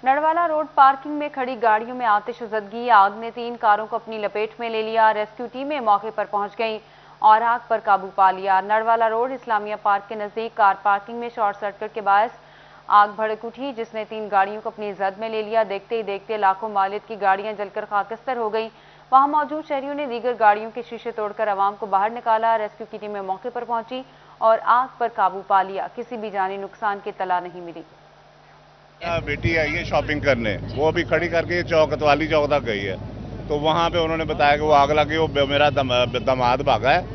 नड़वाला road parking में खड़ी गाड़ियों में आतिशज़दगी, आग ने 3 कारों को अपनी लपेट में ले लिया। रेस्क्यू टीमें मौके पर पहुंच गईं और आग पर काबू पा लिया। नड़वाला रोड इस्लामिया पार्क के नजदीक कार पार्किंग में शॉर्ट सर्किट के बायस आग भड़क उठी, जिसने 3 गाड़ियों को अपनी जद में ले लिया। देखते ही देखते लाखों मालियत की गाड़ियां जलकर खाकस्तर हो गईं। वहां मौजूद शहरियों ने दीगर गाड़ियों के शीशे तोड़कर आवाम को बाहर निकाला। रेस्क्यू की टीमें मौके पर पहुंची और आग पर काबू पा लिया। किसी भी जानी नुकसान की इत्तला नहीं मिली। बेटी आई है शॉपिंग करने, वो अभी खड़ी करके कोतवाली चौक तक गई है, तो वहाँ पे उन्होंने बताया कि वो आग लगी। वो मेरा दामाद भागा है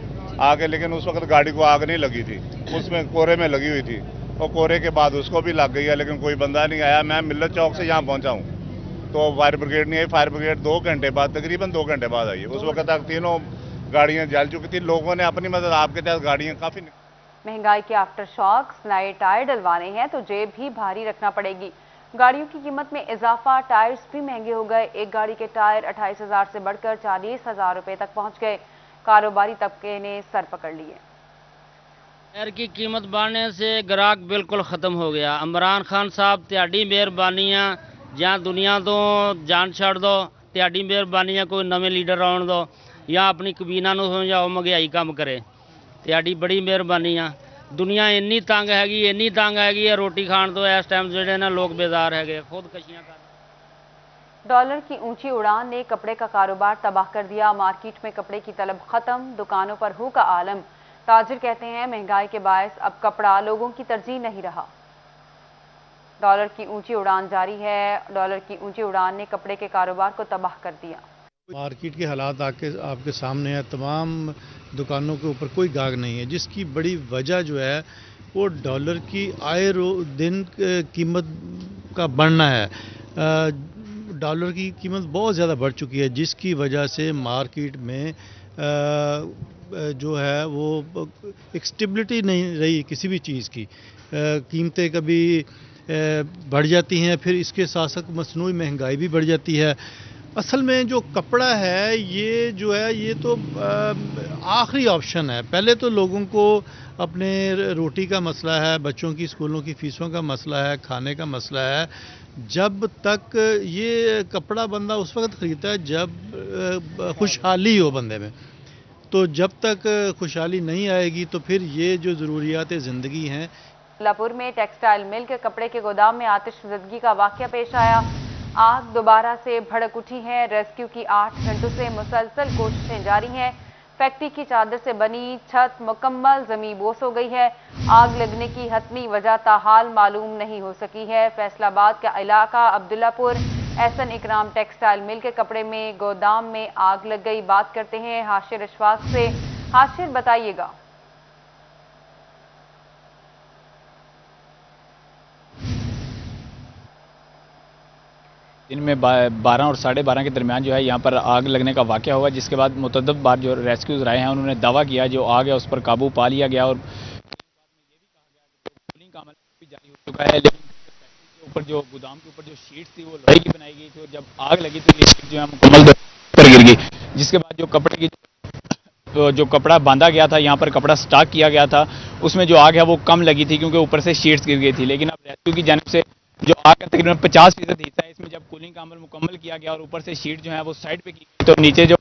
आगे, लेकिन उस वक्त गाड़ी को आग नहीं लगी थी, उसमें कोरे में लगी हुई थी। और कोरे के बाद उसको भी लग गई है, लेकिन कोई बंदा नहीं आया। मैं मिल्लत चौक से यहाँ पहुँचा हूँ तो फायर ब्रिगेड नहीं आई। फायर ब्रिगेड 2 घंटे बाद, तकरीबन 2 घंटे बाद आई है। उस वक्त तक तीनों गाड़ियाँ जल चुकी थी। लोगों ने अपनी मदद आपके तहत गाड़ियाँ काफ़ी। महंगाई के आफ्टर शॉक्स, नए टायर डलवाने हैं तो जेब भी भारी रखना पड़ेगी। गाड़ियों की कीमत में इजाफा, टायर्स भी महंगे हो गए। एक गाड़ी के टायर 28,000 से बढ़कर 40,000 रुपए तक पहुंच गए। कारोबारी तबके ने सर पकड़ लिए। टायर की कीमत बढ़ने से ग्राहक बिल्कुल खत्म हो गया। इमरान खान साहब त्याडी मेहरबानियां, ਜਾਂ ਦੁਨੀਆ ਤੋਂ ਜਾਨ ਛੱਡ ਦੋ, ਤੁਹਾਡੀ ਮਿਹਰਬਾਨੀ ਹੈ, ਕੋਈ ਨਵੇਂ ਲੀਡਰ ਆਉਣ ਦੋ ਜਾਂ ਆਪਣੀ ਕਬੀਨਾ ਨੂੰ ਸਮਝਾਓ ਮਹਿੰਗਾਈ ਕੰਮ ਕਰੇ। ਤੁਹਾਡੀ ਬੜੀ ਮਿਹਰਬਾਨੀ ਆ। ਦੁਨੀਆ ਇੰਨੀ ਤੰਗ ਹੈਗੀ ਹੈ ਰੋਟੀ ਖਾਣ ਤੋਂ। ਇਸ ਟਾਈਮ ਜਿਹੜੇ ਨਾ ਲੋਕ ਬੇਜ਼ਾਰ ਹੈਗੇ, ਖੁਦਕਸ਼ੀਆਂ ਕਰ। डॉलर की ऊंची उड़ान ने कपड़े का कारोबार तबाह कर दिया। मार्केट में कपड़े की तलब खत्म, दुकानों पर हू का आलम। ताजिर कहते हैं महंगाई के बायस अब कपड़ा लोगों की तरजीह नहीं रहा। डॉलर की ऊंची उड़ान जारी है। डॉलर की ऊंची उड़ान ने कपड़े के कारोबार को तबाह कर दिया। मार्केट के हालात आपके सामने है। तमाम दुकानों के ऊपर कोई गाहक नहीं है, जिसकी बड़ी वजह जो है वो डॉलर की आए दिन कीमत का बढ़ना है। डॉलर की कीमत बहुत ज़्यादा बढ़ चुकी है, जिसकी वजह से मार्केट में जो है वो एक स्टेबिलिटी नहीं रही किसी भी चीज़ की। कीमतें कभी बढ़ जाती हैं, फिर इसके साथ साथ मसनूई महंगाई भी बढ़ जाती है। असल में जो कपड़ा है ये जो है ये तो आखिरी ऑप्शन है। पहले तो लोगों को अपने रोटी का मसला है, बच्चों की स्कूलों की फीसों का मसला है, खाने का मसला है। जब तक ये कपड़ा बंदा उस वक्त खरीदता है जब खुशहाली हो बंदे में, तो जब तक खुशहाली नहीं आएगी तो फिर ये जो ज़रूरियात ज़िंदगी हैं। लापुर में टेक्सटाइल मिल के कपड़े के गोदाम में आतिशज़दगी का वाक़या पेश आया। आग दोबारा से भड़क उठी है। रेस्क्यू की 8 घंटों से मुसलसल कोशिशें जारी हैं। फैक्ट्री की चादर से बनी छत मुकम्मल ज़मीन बोस हो गई है। आग लगने की हतमी वजह ताहाल मालूम नहीं हो सकी है। फैसलाबाद का इलाका अब्दुल्लापुर एहसन इकराम टेक्सटाइल मिल के कपड़े में गोदाम में आग लग गई। बात करते हैं हाशिर अशफाक से। हाशिर, बताइएगा। दिन में 12 और 12:30 के दरमियान जो है यहाँ पर आग लगने का वाक़या हुआ, जिसके बाद मुतअद्दिद बार जो रेस्क्यूज़ आए हैं उन्होंने दावा किया जो आग है उस पर काबू पा लिया गया। और कूलिंग का अमल भी जारी हो चुका है, लेकिन के ऊपर जो गोदाम के ऊपर जो शीट्स थी वो लोहे की बनाई गई थी और जब आग लगी तो ये शीट जो है मुकम्मल पर गिर गई, जिसके बाद जो कपड़े की जो कपड़ा बांधा गया था, यहाँ पर कपड़ा स्टॉक किया गया था, उसमें जो आग है वो कम लगी थी क्योंकि ऊपर से शीट्स गिर गई थी। लेकिन अब रेस्क्यू की जानिब से जो आग का तकरीबन 50% हिस्सा है, इसमें जब कूलिंग का अमल मुकम्मल किया गया और ऊपर से शीट जो है वो साइड पे की गई, तो नीचे जो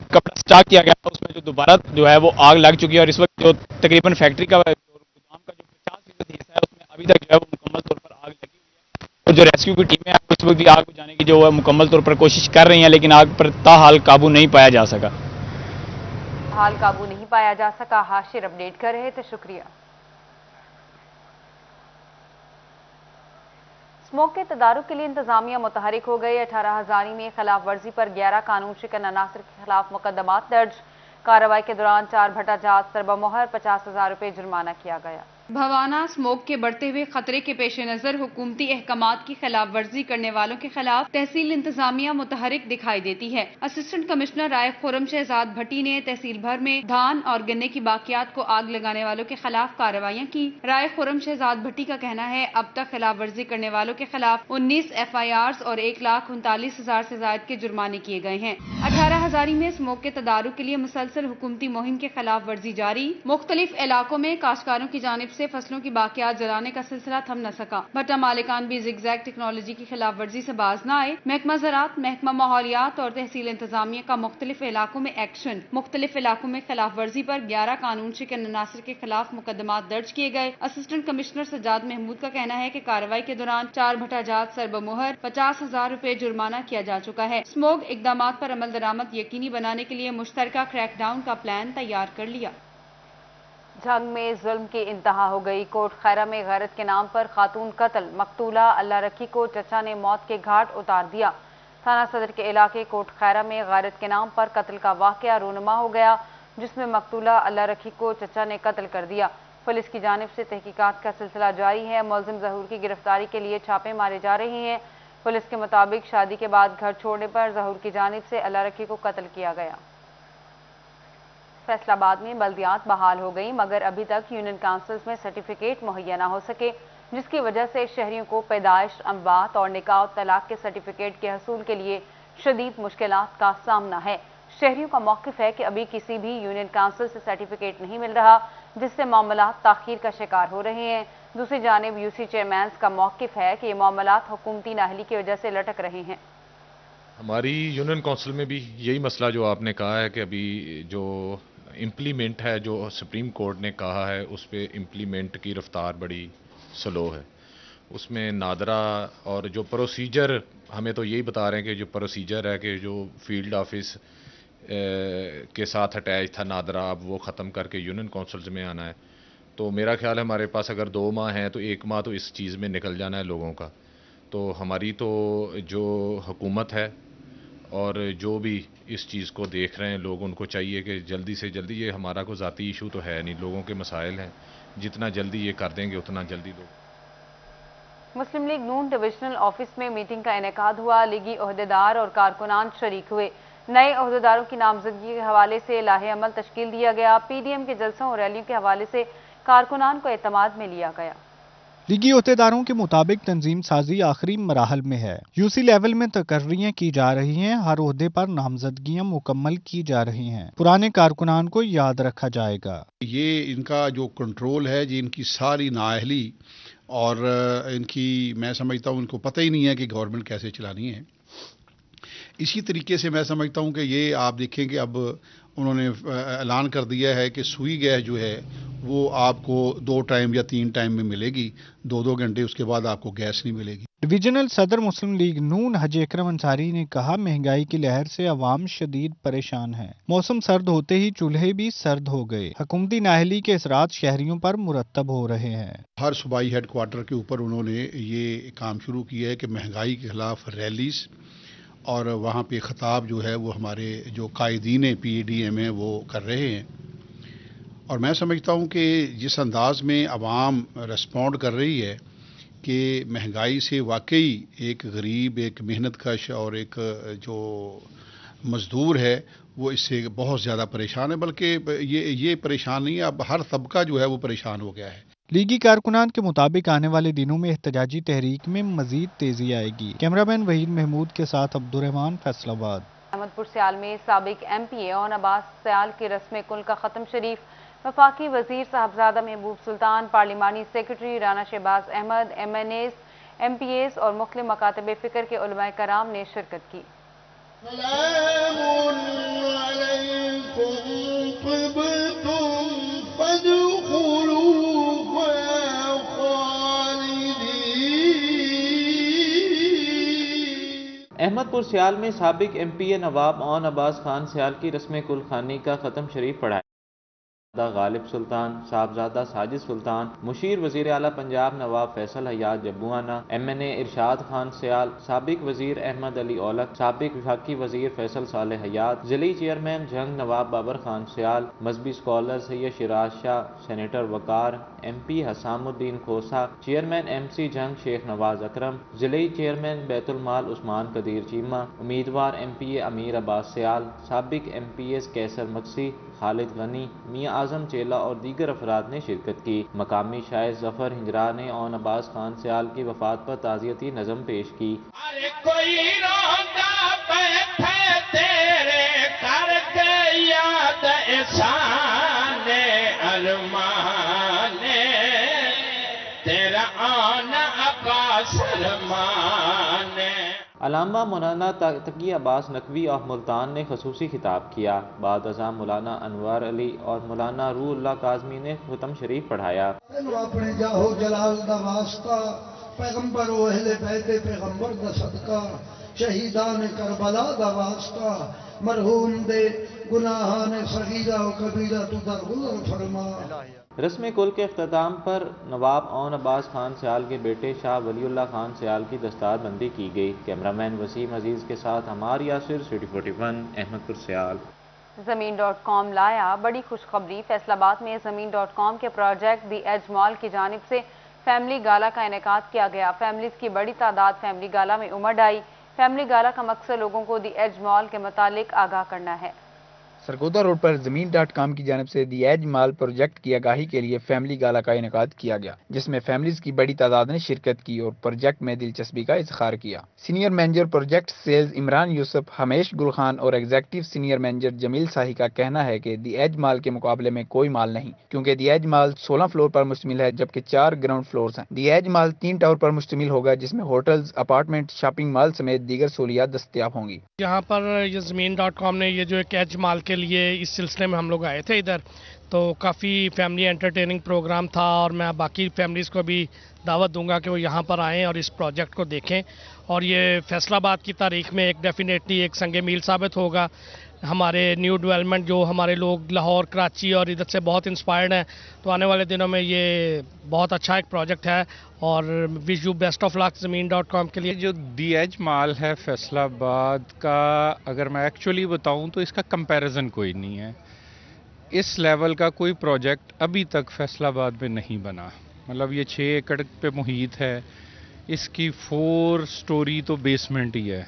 कपड़ा स्टॉक किया गया था उसमें जो दोबारा जो है वो आग लग चुकी है। और इस वक्त जो तकरीबन फैक्ट्री का गोदाम का जो 50% हिस्सा है उसमें अभी तक जो है वो मुकम्मल तौर पर आग लगी हुई है। और जो रेस्क्यू की टीमें हैं इस वक्त भी आग बुझाने की जो है मुकम्मल तौर पर कोशिश कर रही हैं, लेकिन आग पर ताहाल काबू नहीं पाया जा सका। हाल काबू नहीं पाया जा सका। हाशिर अपडेट कर रहे थे, शुक्रिया। स्मोक के तदारुक के लिए इंतजामिया मुतहरिक हो गई। 18 हजारी में खिलाफ वर्जी पर 11 कानून शिकन अनासर के खिलाफ मुकदमात दर्ज। कार्रवाई के दौरान 4 भट्टा जहाज सरबमोहर 50,000 रुपये जुर्माना किया गया। भवाना स्मोक के बढ़ते हुए खतरे के पेश नजर हुकूमती अहकामात की खिलाफ वर्जी करने वालों के खिलाफ तहसील इंतजामिया मुतहरिक दिखाई देती है। असिस्टेंट कमिश्नर राय खुर्रम शहजाद भट्टी ने तहसील भर में धान और गन्ने की बाकियात को आग लगाने वालों के खिलाफ कार्रवाइयाँ की। राय खुर्रम शहजाद भट्टी का कहना है अब तक खिलाफ वर्जी करने वालों के खिलाफ 19 FIRs और 1,39,000 से ज्यादा के जुर्माने किए गए हैं। 18 हजारी में स्मोक के तदारुक के लिए मुसलसल हुकूमती मुहिम के खिलाफ वर्जी जारी। मुख्तलिफ इलाकों में काश्तकारों की जानिब से फसलों की बाकियात जलाने का सिलसिला थम न सका। भट्टा मालिकान भी जिगजैग टेक्नोलॉजी की खिलाफ वर्जी से बाज न आए। महकमा ज़राअत, महकमा माहौलियात और तहसील इंतजामिया का मुख्तलिफ इलाकों में एक्शन। मुख्तलिफ इलाकों में खिलाफ वर्जी पर 11 कानून शिकन अनासर के खिलाफ मुकदमात दर्ज किए गए। असिस्टेंट कमिश्नर सज्जाद महमूद का कहना है कि कार्रवाई के दौरान 4 भट्टाजात सरबमोहर 50,000 रुपए जुर्माना किया जा चुका है। स्मोक इकदामात पर अमल दरामद यकीनी बनाने के लिए मुश्तरका क्रैकडाउन का प्लान तैयार कर लिया। जंग में जुल्म की इंतहा हो गई। कोट खैरा में गैरत के नाम पर खातून कत्ल। मकतूला अल्लाह रखी को चचा ने मौत के घाट उतार दिया। थाना सदर के इलाके कोट खैरा में गैरत के नाम पर कत्ल का वाकया रूनुमा हो गया, जिसमें मकतूला अल्लाह रखी को चचा ने कत्ल कर दिया। पुलिस की जानिब से तहकीकात का सिलसिला जारी है। मुलजिम ज़हूर की गिरफ्तारी के लिए छापे मारे जा रहे हैं। पुलिस के मुताबिक शादी के बाद घर छोड़ने पर ज़हूर की जानिब से अल्लाह रखी को कत्ल किया गया। फैसलाबाद में बल्दियात बहाल हो गई, मगर अभी तक यूनियन काउंसिल्स में सर्टिफिकेट मुहैया न हो सके, जिसकी वजह से शहरियों को पैदाइश, अमवात और निकाह और तलाक के सर्टिफिकेट के हसूल के लिए शदीद मुश्किलात का सामना है। शहरियों का मौक़िफ़ है कि अभी किसी भी यूनियन काउंसिल से सर्टिफिकेट नहीं मिल रहा, जिससे मामलात ताख़ीर का शिकार हो रहे हैं। दूसरी जानिब यूसी चेयरमैन का मौक़िफ़ है कि ये मामलात हुकूमती नाअहली की वजह से लटक रहे हैं। हमारी यूनियन काउंसिल में भी यही मसला जो आपने कहा है कि अभी जो इम्प्लीमेंट है, जो सुप्रीम कोर्ट ने कहा है, उस पर इम्प्लीमेंट की रफ्तार बड़ी स्लो है। उसमें नादरा और जो प्रोसीजर हमें तो यही बता रहे हैं कि जो प्रोसीजर है कि जो फील्ड ऑफिस के साथ अटैच था नादरा, अब वो ख़त्म करके यूनियन काउंसिल्स में आना है। तो मेरा ख्याल है हमारे पास अगर 2 माह हैं तो 1 माह तो इस चीज़ में निकल जाना है लोगों का। तो हमारी तो जो हुकूमत है और जो भी इस चीज़ को देख रहे हैं लोग, उनको चाहिए कि जल्दी से जल्दी, ये हमारा कोई ज़ाती इशू तो है नहीं, लोगों के मसाइल हैं, जितना जल्दी ये कर देंगे उतना जल्दी लोग। मुस्लिम लीग नून डिविजनल ऑफिस में मीटिंग का इनेकाद हुआ। लीगी ओहदेदार और कारकुनान शरीक हुए। नए ओहदेदारों की नामजदगी के हवाले से लाहे अमल तश्कील दिया गया। पीडीएम के जलसों और रैलियों के हवाले से कारकुनान को एतमाद में लिया गया। लीगी ओहदेदारों के मुताबिक तंजीम साजी आखिरी मराहल में है। यूसी लेवल में तकर्रियां की जा रही हैं, हर ओहदे पर नामजदगियां मुकम्मल की जा रही हैं। पुराने कारकुनान को याद रखा जाएगा। ये इनका जो कंट्रोल है, जी इनकी सारी नाअहली और इनकी, मैं समझता हूँ इनको पता ही नहीं है कि गवर्नमेंट कैसे चलानी है। इसी तरीके से मैं समझता हूँ कि ये आप देखें कि अब उन्होंने ऐलान कर दिया है कि सुई गैस जो है वो आपको 2 टाइम या 3 टाइम में मिलेगी, 2-2 घंटे उसके बाद आपको गैस नहीं मिलेगी। डिविजनल सदर मुस्लिम लीग नून हाजी अकरम अंसारी ने कहा, महंगाई की लहर से अवाम शदीद परेशान है। मौसम सर्द होते ही चूल्हे भी सर्द हो गए। हुकूमती नाअहली के असरात शहरियों पर मुरतब हो रहे हैं। हर सूबाई हेडक्वार्टर के ऊपर उन्होंने ये काम शुरू किया है कि महंगाई के खिलाफ रैलीज और वहाँ पे खिताब जो है वो हमारे जो कायदीन पीडीएम है वो कर रहे हैं। और मैं समझता हूँ कि जिस अंदाज में आवाम रिस्पॉन्ड कर रही है कि महंगाई से वाकई एक गरीब, एक मेहनत कश और एक जो मज़दूर है वो इससे बहुत ज़्यादा परेशान है, बल्कि ये परेशान नहीं है, अब हर तबका जो है वो परेशान हो गया है। लीगी कारकुनान के मुताबिक आने वाले दिनों में एहतजाजी तहरीक में मजीद तेजी आएगी। कैमरामैन वहीद महमूद के साथ अब्दुर्रहमान, फैसलाबाद। अहमदपुर सियाल में साबिक एमपीए और अब्बास सियाल की रस्म कुल का खत्म शरीफ। वफाकी वजीर साहबजादा महबूब सुल्तान, पार्लिमानी secretary Rana Shahbaz Ahmad, MNAs, MPAs और मुख्तलिफ मकातब फ़िक्र के उलमाए कराम ने शिरकत की। अहमदपुर सियाल में साबिक एमपीए नवाब ओन अब्बास खान सियाल की रस्म कुल खानी का ख़त्म शरीफ पढ़ा। गालिब सुल्तान, साहबजादा साजिद सुल्तान, मुशीर वजीर आला पंजाब नवाब फैसल हयात जब्बुआना, एमएनए इरशाद खान सियाल, साबिक वजीर अहमद अली औलख, साबिक विफाकी वजीर फैसल साले हयात, जिली चेयरमैन जंग नवाब बाबर खान सियाल, मजहबी स्कॉलर सैयद शिराज शाह, सेनेटर वकार, एमपी हसामुद्दीन खोसा, चेयरमैन एमसी जंग शेख नवाज अकरम, जिली चेयरमैन बैतुल माल उस्मान कदीर चीमा, उम्मीदवार एमपीए अमीर अब्बास सियाल, साबिक एमपीएस कैसर मक्सी, खालिद गनी, मियाँ आजम चेला और दीगर अफराद ने शिरकत की। मकामी शायर जफर हिंजरा ने ओन अब्बास खान सियाल की वफात पर ताज़ियती नज़म पेश की। अरे कोई रोंदा बैठे तेरे करके याद एहसाने अरमाने علامہ مولانا تقی عباس نقوی آف ملتان نے خصوصی خطاب کیا۔ بعد ازاں مولانا انوار علی اور مولانا روح اللہ کاظمی نے ختم شریف پڑھایا۔ اپنے جاہو جلال دا واسطہ، پیغمبر و اہل بیت پیغمبر دا صدقہ، شہیدان کربلا دا واسطہ، مرحوم دے گناہان صغیرہ و کبیرہ تو درگزر فرما۔ رسم کل کے اختتام پر نواب اون عباس خان سیال کے بیٹے شاہ ولی اللہ خان سیال کی دستار بندی کی گئی۔ کیمرامین وسیم عزیز کے ساتھ ہمار یاسر، سٹی 41، احمد پور سیال۔ زمین.com لایا بڑی خوشخبری۔ فیصل آباد میں زمین.com کے پروجیکٹ دی ایج مال کی جانب سے فیملی گالا کا انعقاد کیا گیا۔ فیملیز کی بڑی تعداد فیملی گالا میں امڈ آئی۔ فیملی گالا کا مقصد لوگوں کو دی ایج مال کے متعلق آگاہ کرنا ہے۔ سرگودا روڈ پر زمین.com کی جانب سے دی ایج مال پروجیکٹ کی آگاہی کے لیے فیملی گالا کا انعقاد کیا گیا، جس میں فیملیز کی بڑی تعداد نے شرکت کی اور پروجیکٹ میں دلچسپی کا اظہار کیا۔ Senior manager project sales Imran Yousuf, ہمیش گل خان اور executive senior manager Jamil Sahi کا کہنا ہے کہ دی ایج مال کے مقابلے میں کوئی مال نہیں، کیونکہ دی ایج مال 16 فلور پر مشتمل ہے جبکہ 4 گراؤنڈ فلورز ہیں۔ دی ایج مال 3 ٹاور پر مشتمل ہوگا جس میں ہوٹلز، اپارٹمنٹ، شاپنگ مال سمیت دیگر سہولیات دستیاب ہوں گی۔ یہاں پر یہ زمین.com نے یہ جو ایک ایج مال کے لیے اس سلسلے میں ہم لوگ آئے تھے ادھر، تو کافی فیملی انٹرٹیننگ پروگرام تھا اور میں باقی فیملیز کو بھی دعوت دوں گا کہ وہ یہاں پر آئیں اور اس پروجیکٹ کو دیکھیں، اور یہ فیصل آباد کی تاریخ میں ایک ڈیفینیٹلی ایک سنگ میل ثابت ہوگا۔ ہمارے نیو ڈیولپمنٹ جو ہمارے لوگ لاہور، کراچی اور ادھر سے بہت انسپائرڈ ہیں، تو آنے والے دنوں میں یہ بہت اچھا ایک پروجیکٹ ہے اور وش یو بیسٹ آف لک زمین.com کے لیے۔ جو دی ایج مال ہے فیصل آباد کا، اگر میں ایکچولی بتاؤں تو اس کا کمپیریزن کوئی نہیں ہے۔ اس لیول کا کوئی پروجیکٹ ابھی تک فیصل آباد میں نہیں بنا، مطلب یہ 6 ایکڑ پہ محیط ہے، اس کی 4 سٹوری تو بیسمنٹ ہی ہے،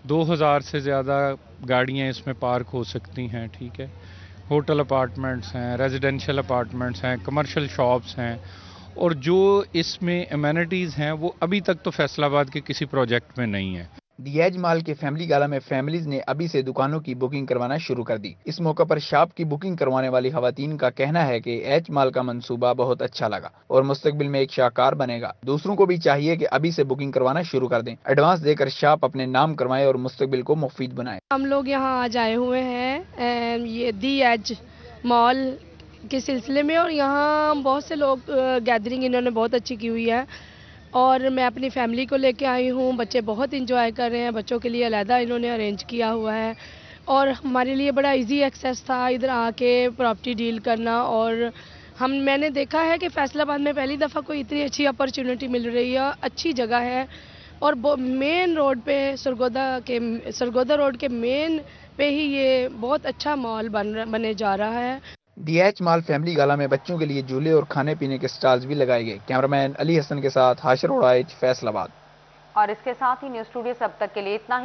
2000 سے زیادہ گاڑیاں اس میں پارک ہو سکتی ہیں، ٹھیک ہے۔ ہوٹل اپارٹمنٹس ہیں، ریزیڈینشیل اپارٹمنٹس ہیں، کمرشل شاپس ہیں، اور جو اس میں امینٹیز ہیں وہ ابھی تک تو فیصل آباد کے کسی پروجیکٹ میں نہیں ہیں۔ دی ایج مال کے فیملی گالا میں فیملیز نے ابھی سے دکانوں کی بکنگ کروانا شروع کر دی۔ اس موقع پر شاپ کی بکنگ کروانے والی خواتین کا کہنا ہے کہ ایج مال کا منصوبہ بہت اچھا لگا اور مستقبل میں ایک شاہکار بنے گا۔ دوسروں کو بھی چاہیے کہ ابھی سے بکنگ کروانا شروع کر دیں، ایڈوانس دے کر شاپ اپنے نام کروائیں اور مستقبل کو مفید بنائیں۔ ہم لوگ یہاں آج آئے ہوئے ہیں یہ دی ایج مال کے سلسلے میں، اور یہاں بہت سے لوگ گیدرنگ انہوں نے بہت اچھی کی ہوئی ہے، اور میں اپنی فیملی کو لے کے آئی ہوں۔ بچے بہت انجوائے کر رہے ہیں، بچوں کے لیے علیحدہ انہوں نے ارینج کیا ہوا ہے، اور ہمارے لیے بڑا ایزی ایکسیس تھا ادھر آ کے پراپرٹی ڈیل کرنا۔ اور میں نے دیکھا ہے کہ فیصل آباد میں پہلی دفعہ کوئی اتنی اچھی اپرچونٹی مل رہی ہے، اچھی جگہ ہے، اور مین روڈ پہ سرگودا روڈ کے مین پہ ہی یہ بہت اچھا مال بنے جا رہا ہے۔ دی ایج مال فیملی گالا میں بچوں کے لیے جھولے اور کھانے پینے کے سٹالز بھی لگائے گئے۔ کیمرامین علی حسن کے ساتھ ہاشر اوڑائچ، فیصل آباد۔ اور اس کے ساتھ ہی نیوز اسٹوڈیو سے اب تک کے لیے اتنا ہی۔